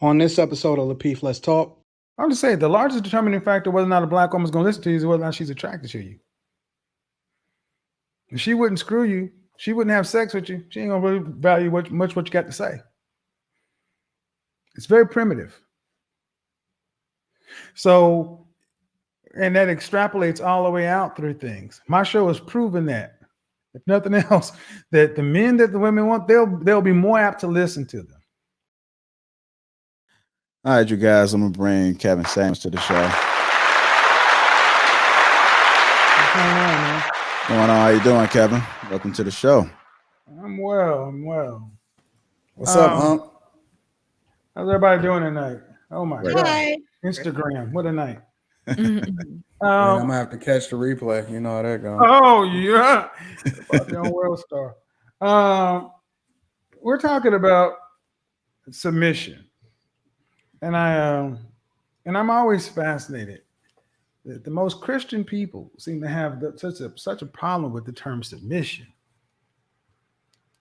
On this episode of Lapeef, Let's Talk. I'm just saying the largest determining factor whether or not a black woman's going to listen to you is whether or not she's attracted to you. If she wouldn't screw you, she wouldn't have sex with you, she ain't going to really value much what you got to say. It's very primitive. So, and that extrapolates all the way out through things. My show has proven that, if nothing else, that the men that the women want, they'll be more apt to listen to them. All right, you guys, I'm gonna bring Kevin Samuels to the show. What's going on, man? What's going on? How you doing, Kevin? Welcome to the show. I'm well. What's up, Hump? How's everybody doing tonight? Oh my Great. God. Hi. Instagram, what a night. I'm gonna have to catch the replay. You know how that goes. Oh yeah, about your own world star. We're talking about submission, and I'm always fascinated that the most Christian people seem to have such a problem with the term submission,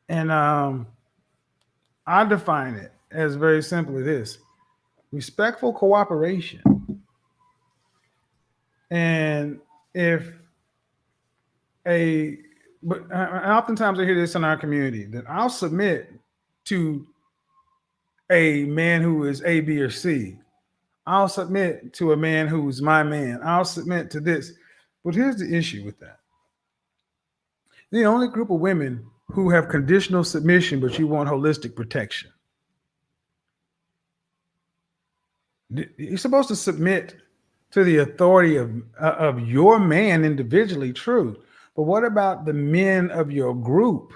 and I define it as very simply this: respectful cooperation. And but oftentimes I hear this in our community that I'll submit to a man who is A, B, or C. I'll submit to a man who's my man. I'll submit to this. But here's the issue with that. The only group of women who have conditional submission, but you want holistic protection. You're supposed to submit to the authority of your man individually, true. But what about the men of your group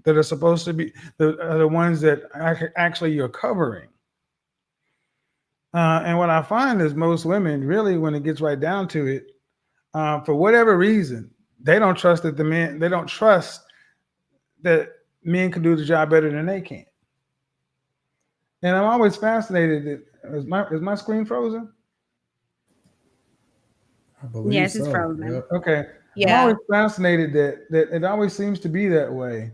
that are supposed to be the ones that actually you're covering? And what I find is most women really, when it gets right down to it, for whatever reason, they don't trust that they don't trust that men can do the job better than they can. And I'm always fascinated that is my screen frozen? I believe Yes, it's so. frozen. Yep. Okay. Yeah. I'm always fascinated that it always seems to be that way.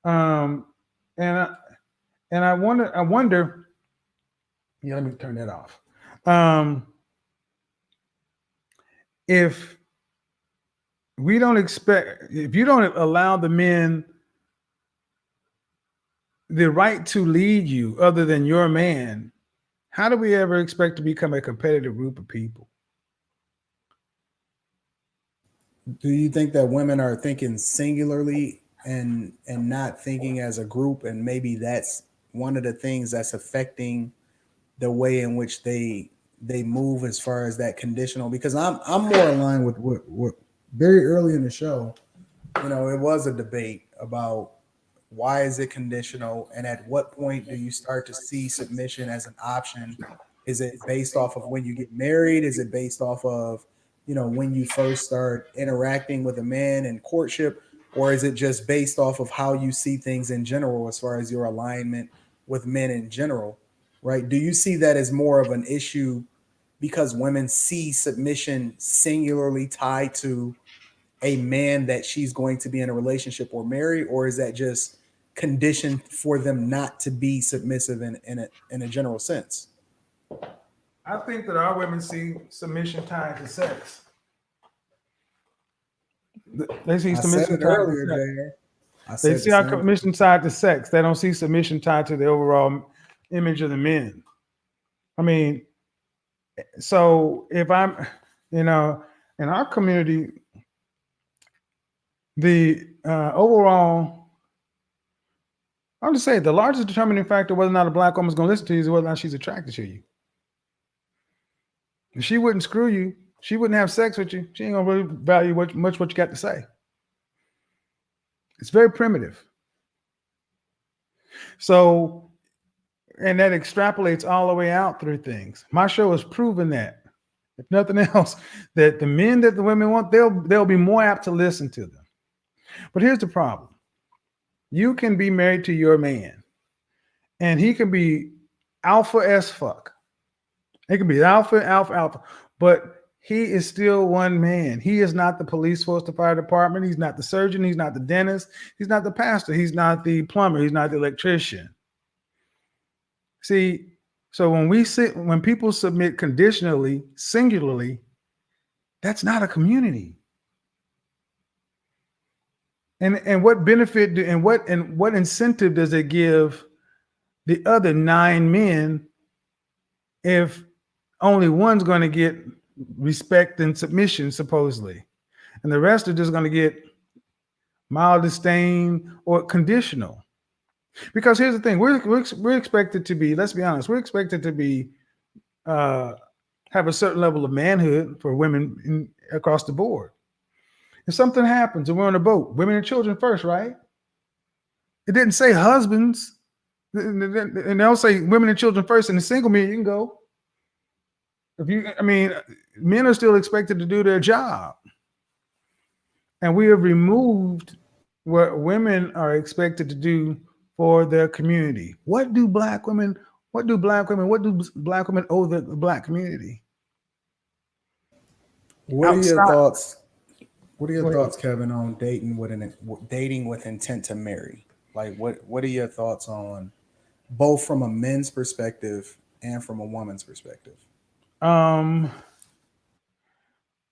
And I wonder, yeah, let me turn that off. If you don't allow the men the right to lead you other than your man, how do we ever expect to become a competitive group of people? Do you think that women are thinking singularly and not thinking as a group, and maybe that's one of the things that's affecting the way in which they move as far as that conditional? Because I'm more aligned with what very early in the show, it was a debate about why is it conditional, and at what point do you start to see submission as an option? Is it based off of when you get married? Is it based off of when you first start interacting with a man in courtship, or is it just based off of how you see things in general as far as your alignment with men in general, right? Do you see that as more of an issue because women see submission singularly tied to a man that she's going to be in a relationship or marry, or is that just conditioned for them not to be submissive in a general sense? I think that our women see submission tied to sex. They see submission tied earlier, to sex. They see our submission tied to sex. They don't see submission tied to the overall image of the men. I mean, so if I'm, in our community, the overall, I'll just say the largest determining factor whether or not a black woman's going to listen to you is whether or not she's attracted to you. If she wouldn't screw you, she wouldn't have sex with you, she ain't going to really value much what you got to say. It's very primitive. So, and that extrapolates all the way out through things. My show has proven that, if nothing else, that the men that the women want, they'll be more apt to listen to them. But here's the problem. You can be married to your man, and he can be alpha as fuck. He can be alpha, but he is still one man. He is not the police force, the fire department. He's not the surgeon. He's not the dentist. He's not the pastor. He's not the plumber. He's not the electrician. See, So when people submit conditionally, singularly, that's not a community. And what benefit and what incentive does it give the other 9 men if only one's going to get respect and submission, supposedly, and the rest are just going to get mild disdain or conditional? Because here's the thing: we're expected to be. Let's be honest. We're expected to be have a certain level of manhood for women across the board. If something happens and we're on a boat, women and children first, right? It didn't say husbands. And they'll say women and children first, and the single men, you can go. Men are still expected to do their job. And we have removed what women are expected to do for their community. What do black women owe the black community? What are your Outside- thoughts? What are your Wait. thoughts, Kevin, on dating with intent to marry? Like, what are your thoughts on both from a men's perspective and from a woman's perspective?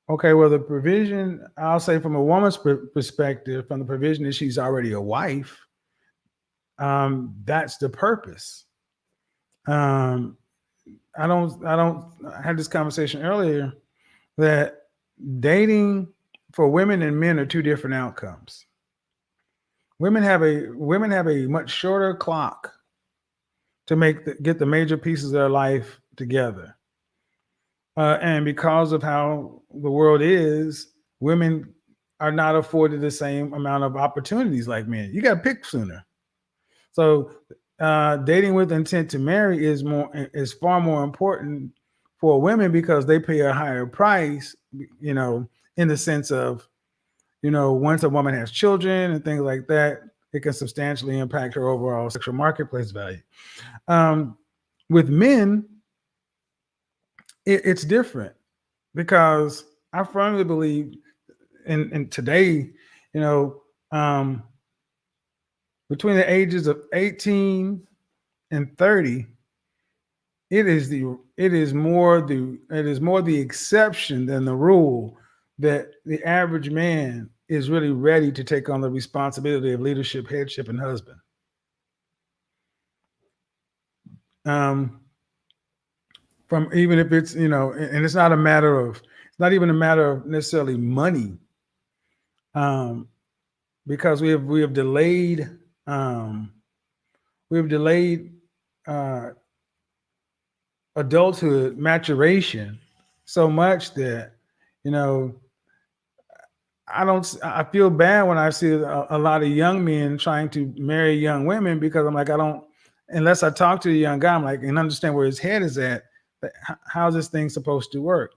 Okay, well, the provision, I'll say from a woman's perspective, from the provision that she's already a wife, that's the purpose. I had this conversation earlier that dating for women and men are two different outcomes. Women have a much shorter clock to get the major pieces of their life together. And because of how the world is, women are not afforded the same amount of opportunities like men. You got to pick sooner. So dating with intent to marry is far more important for women because they pay a higher price, in the sense of, once a woman has children and things like that, it can substantially impact her overall sexual marketplace value. With men, it's different because I firmly believe in today, between the ages of 18 and 30, it is more the exception than the rule that the average man is really ready to take on the responsibility of leadership, headship, and husband. From even if it's, and it's not even a matter of necessarily money, because we have delayed adulthood maturation so much that, I feel bad when I see a lot of young men trying to marry young women, because I'm like, unless I talk to the young guy, I'm like, and understand where his head is at, how's this thing supposed to work?